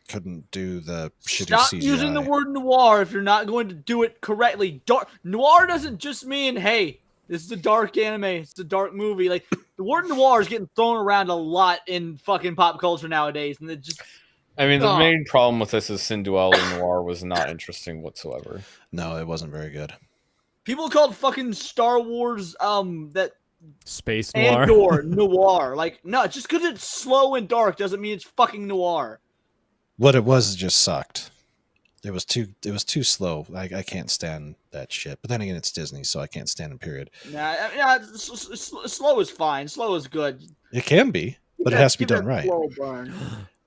Couldn't do the shitty Stop CGI. using the word noir if you're not going to do it correctly. Noir doesn't just mean, hey, this is a dark anime. It's a dark movie. Like, the word noir is getting thrown around a lot in fucking pop culture nowadays, and it just. I mean, the main problem with this is Synduality Noir was not interesting whatsoever. No, it wasn't very good. People called fucking Star Wars that Space Noir. Andor noir. Like, no, just because it's slow and dark doesn't mean it's fucking noir. What it was just sucked. It was too slow. I can't stand that shit. But then again, it's Disney, so I can't stand it, period. Nah, slow is fine. Slow is good. It can be, but it has to be done right. Slow burn.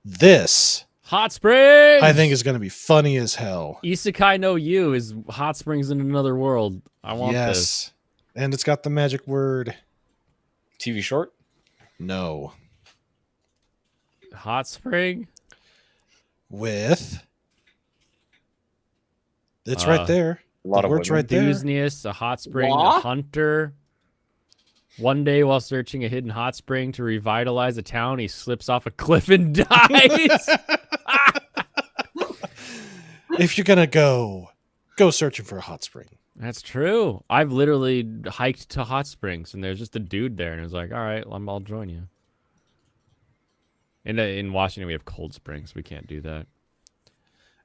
This Hot Springs! I think is going to be funny as hell. Isekai no You is Hot Springs in another world. I want this. And it's got the magic word. TV short? No. Hot Spring? With... It's right there. A lot of words women. right there. Enthusiast, a hot spring, a What? hunter. One day, while searching a hidden hot spring to revitalize a town, he slips off a cliff and dies. If you're going to go searching for a hot spring. That's true. I've literally hiked to hot springs, and there's just a dude there, and it was like, all right, I'll join you. In Washington, we have cold springs. We can't do that.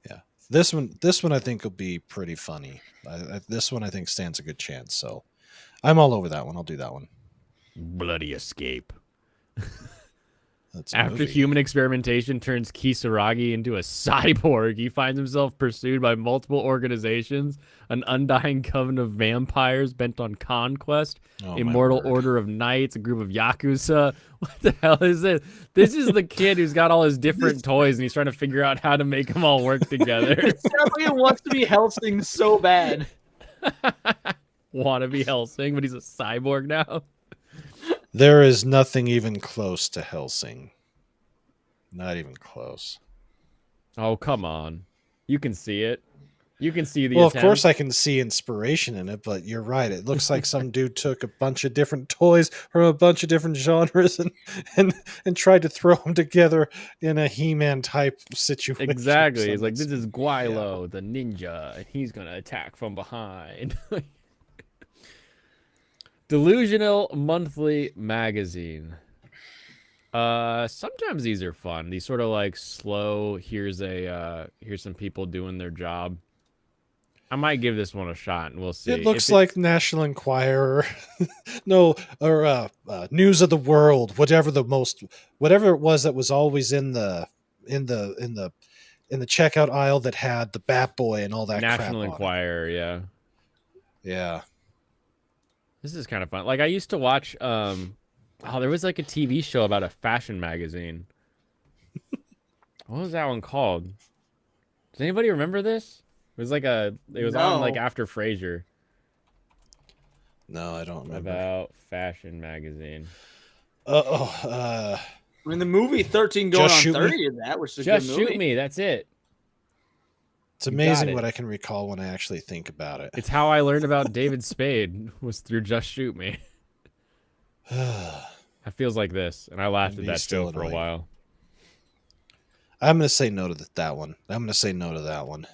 Yeah. This one I think will be pretty funny. This one I think stands a good chance. So I'm all over that one. I'll do that one. Bloody Escape. That's a After movie. human experimentation turns Kisaragi into a cyborg, he finds himself pursued by multiple organizations, an undying coven of vampires bent on conquest, Oh, my Immortal word. Order of Knights, a group of Yakuza. What the hell is this? This is the kid who's got all his different toys, and he's trying to figure out how to make them all work together. It sounds like it wants to be Hellsing so bad. Want to be Hellsing, but he's a cyborg now. There is nothing even close to Hellsing. Not even close. Oh, come on. You can see it. You can see the Well, of attempt. course I can see inspiration in it, but you're right. It looks like some dude took a bunch of different toys from a bunch of different genres and tried to throw them together in a He-Man type situation. Exactly. It's like, It's- this is Guilo, the ninja, and he's going to attack from behind. Delusional Monthly Magazine. Sometimes these are fun. These sort of like slow, here's some people doing their job. I might give this one a shot and we'll see. It looks like National Enquirer, no, or News of the World, whatever it was that was always in the checkout aisle that had the Bat Boy and all that crap National on it. Enquirer, yeah. Yeah. This is kind of fun. Like, I used to watch there was like a TV show about a fashion magazine. What was that one called? Does anybody remember this? It was on like after Frasier. No, I don't remember. About fashion magazine. I mean, the movie 13 going Just on Shoot Me? 30 of that, which is a Just good movie. Shoot Me. That's it. It's You got amazing it. what I can recall when I actually think about it. It's how I learned about David Spade was through Just Shoot Me. It feels like this, and I laughed at He's that still show for a annoying. while. I'm gonna say no to that one. I'm gonna say no to that one.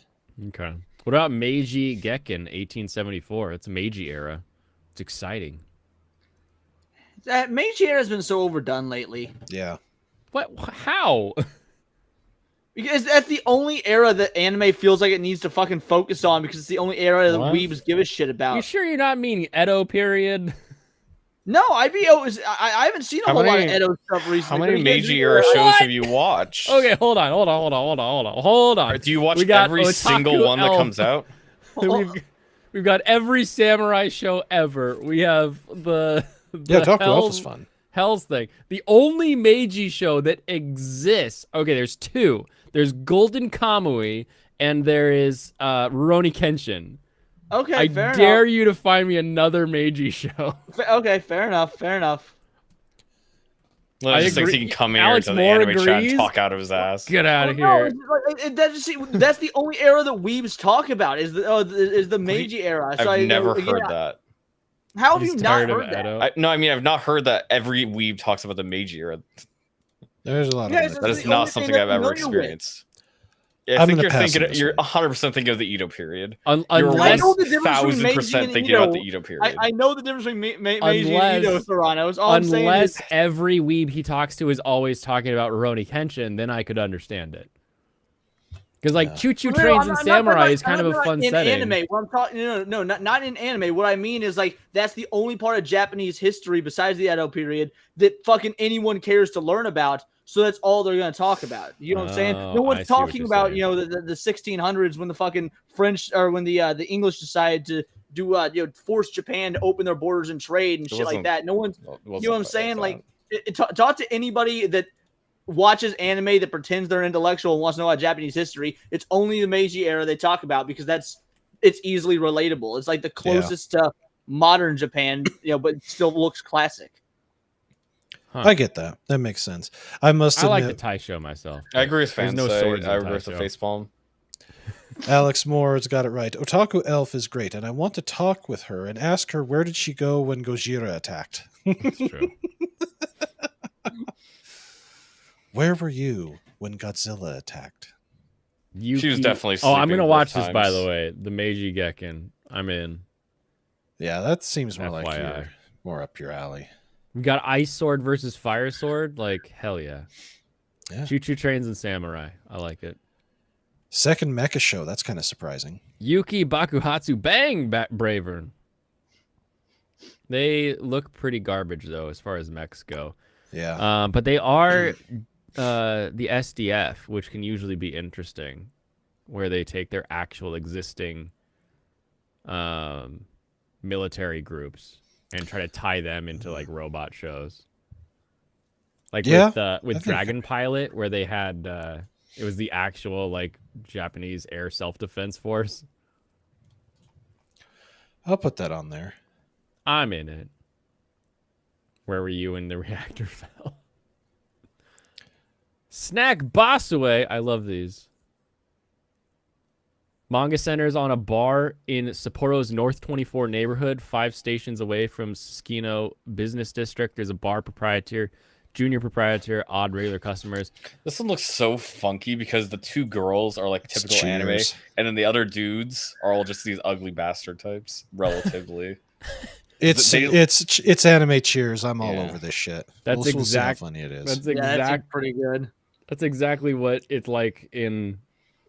Okay. What about Meiji Gekken 1874? It's Meiji era. It's exciting. Meiji era has been so overdone lately. Yeah. What? How? Because that's the only era that anime feels like it needs to fucking focus on because it's the only era that weebs give a shit about. You sure you're not meaning Edo period? No, I haven't seen a whole lot of Edo stuff recently. How many Meiji era shows have you watched? Okay, hold on. Do you watch every single one that comes out? We've got every samurai show ever. We have the Otaku Elf is fun. Hell's thing. The only Meiji show that exists. Okay, there's two. There's Golden Kamui and there is Rurouni Kenshin. Okay, I fair dare enough. you to find me another Meiji show. Okay, fair enough. I just think he can come here Alex into the Moore anime chat and agrees. talk out of his ass. Get out of here. That's the only era that weebs talk about is the Meiji era. So I've never heard that. How have you not heard that? I've not heard that every weeb talks about the Meiji era. There's a lot of that is not something I've ever experienced. Yeah, I think you're 100% thinking of the Edo period. You're 1,000% thinking about the Edo period. I know the difference between Meiji and Edo, Serrano. Unless every weeb he talks to is always talking about Rurouni Kenshin, then I could understand it. Because Choo Choo Trains and Samurai is kind of a fun setting. Anime, what I'm talking, not in anime. What I mean is that's the only part of Japanese history besides the Edo period that fucking anyone cares to learn about. So that's all they're going to talk about. You know what I'm saying? No one's talking about the 1600s when the fucking French or when the English decided to do force Japan to open their borders and trade and shit like that. No one's you know what I'm saying? Talk to anybody that watches anime that pretends they're intellectual and wants to know about Japanese history. It's only the Meiji era they talk about because it's easily relatable. It's like the closest to modern Japan, but it still looks classic. Huh. I get that. That makes sense. I must admit, I like the Tai show myself. I agree with fans. I agree with the facepalm. Alex Moore's got it right. Otaku Elf is great, and I want to talk with her and ask her where did she go when Gojira attacked. That's true. Where were you when Godzilla attacked? She was definitely. I'm gonna watch this, by the way. The Meiji Gekken. I'm in. Yeah, that seems more FYI. like more up your alley. We got Ice Sword versus Fire Sword. Hell yeah. Choo Choo Trains and Samurai. I like it. Second mecha show. That's kind of surprising. Yuki Bakuhatsu Bang Bravern. They look pretty garbage though, as far as mechs go. Yeah. But they are the SDF, which can usually be interesting, where they take their actual existing military groups and try to tie them into robot shows. With Dragon Pilot, where they had it was the actual Japanese air self-defense force. I'll put that on there. I'm in it. Where were you when the reactor fell? Snack Basue. I love these. Manga Center's on a bar in Sapporo's North 24 neighborhood, 5 stations away from Tsukino Business District. There's a bar proprietor, junior proprietor, odd regular customers. This one looks so funky because the two girls are typical anime, and then the other dudes are all just these ugly bastard types, relatively. It's anime Cheers. I'm all over this shit. That's we'll see how funny it is. That's pretty good. That's exactly what it's like in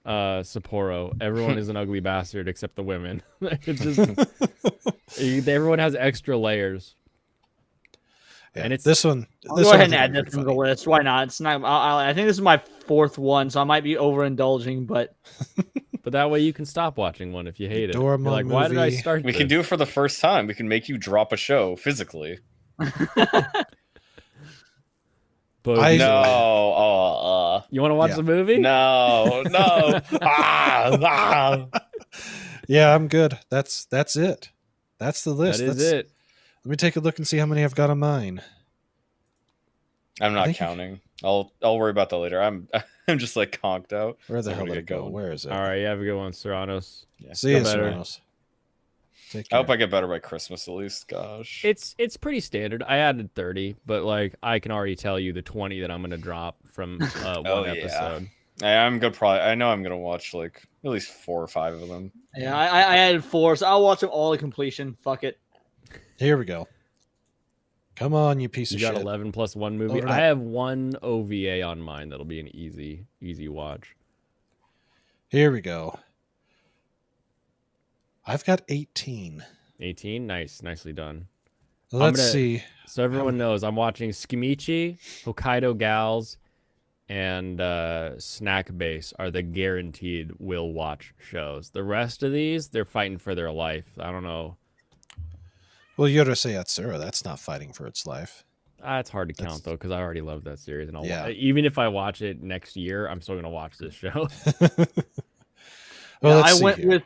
Sapporo. Everyone is an ugly bastard except the women. It's just everyone has extra layers. Yeah, and it's this one. I'll go ahead and add this to the list. Why not? It's not. I think this is my 4th one, so I might be overindulging, but that way you can stop watching one if you hate it. You're like, why did I start? We can do it for the first time. We can make you drop a show physically. You want to watch the movie? No. Yeah, I'm good. That's it. That's the list. That is it. Let me take a look and see how many I've got on mine. I'm not counting. I'll worry about that later. I'm just conked out. Where the hell did it go? Where is it? All right, you have a good one, Serranos. Yeah. See you, Serranos. I hope I get better by Christmas at least. Gosh, it's pretty standard. I added 30, but I can already tell you the 20 that I'm gonna drop from one episode. I'm good. Probably, I know I'm gonna watch like at least 4 or 5 of them. Yeah, I added 4, so I'll watch them all to completion. Fuck it. Here we go. Come on, you piece You of got shit. 11 plus 1 movie. I have 1 OVA on mine. That'll be an easy watch. Here we go. I've got 18. 18? Nice. Nicely done. Let's see. So everyone knows I'm watching Skimichi, Hokkaido Gals, and Snack Base are the guaranteed will watch shows. The rest of these, they're fighting for their life. I don't know. Well, Yorosei Yatsura, that's not fighting for its life. It's hard to count though, because I already love that series, and even if I watch it next year, I'm still gonna watch this show. Well, I went with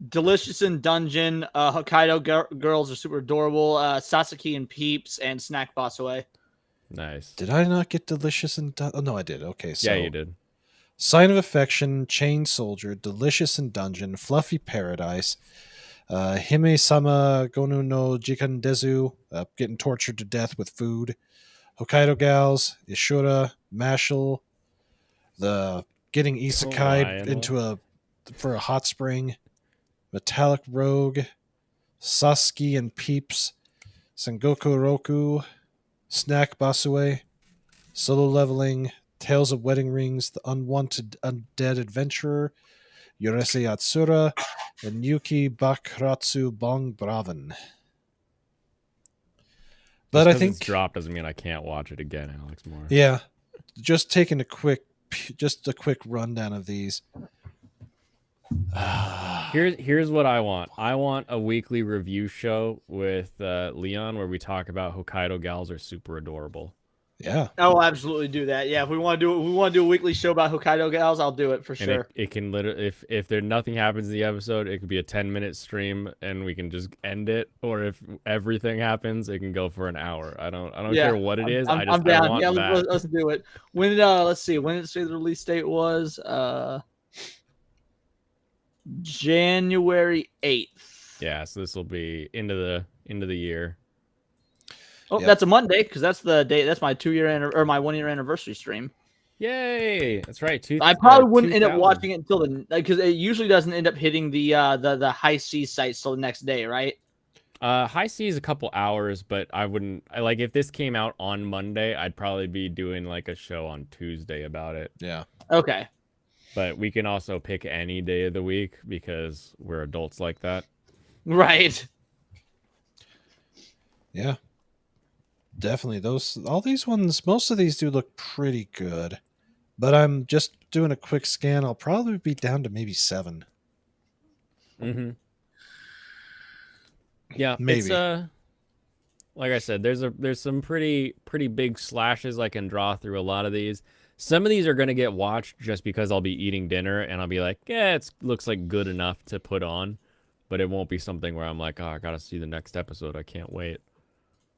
Delicious in Dungeon, Hokkaido Girls are super adorable, Sasaki and Peeps, and Snack Boss Away. Nice. Did I not get Delicious in Dungeon? Oh, no, I did. Okay, so yeah, you did. Sign of Affection, Chain Soldier, Delicious in Dungeon, Fluffy Paradise, Hime-sama Gonu no Jikandezu, getting tortured to death with food, Hokkaido Gals, Ishura, Mashal, the getting isekai'd for a hot spring, Metallic Rogue, Sasuke and Peeps, Sengoku Roku, Snack Basue, Solo Leveling, Tales of Wedding Rings, The Unwanted Undead Adventurer, Yorosei Yatsura, and Yuki Bakuratsu Bong Braven. But I think it's dropped doesn't mean I can't watch it again, Alex Moore. Yeah, just taking a quick rundown of these. Here's what I want. I want a weekly review show with Leon where we talk about Hokkaido Gals are super adorable. Yeah. I'll absolutely do that. Yeah, if we want to do a weekly show about Hokkaido Gals, I'll do it for sure. It can literally, if there nothing happens in the episode, it could be a 10-minute stream and we can just end it. Or if everything happens, it can go for an hour. I don't care what it is. I'm down. I want that. Let's do it. When let's see. When did it say the release date was? January 8th. Yeah, so this will be into the year. Oh, That's a Monday because that's the day. That's my 1 year anniversary stream. Yay! That's right. I probably wouldn't end up watching it until because it usually doesn't end up hitting the high C sites till the next day, right? High C is a couple hours, but I wouldn't. If this came out on Monday, I'd probably be doing like a show on Tuesday about it. Yeah. Okay. But we can also pick any day of the week because we're adults like that. Right. Yeah. Definitely. All these ones, most of these do look pretty good. But I'm just doing a quick scan. I'll probably be down to maybe 7. Mm-hmm. Yeah, maybe. It's, like I said, there's some pretty big slashes I can draw through a lot of these. Some of these are going to get watched just because I'll be eating dinner and I'll be like, yeah, it looks like good enough to put on. But it won't be something where I'm like, oh, I got to see the next episode. I can't wait.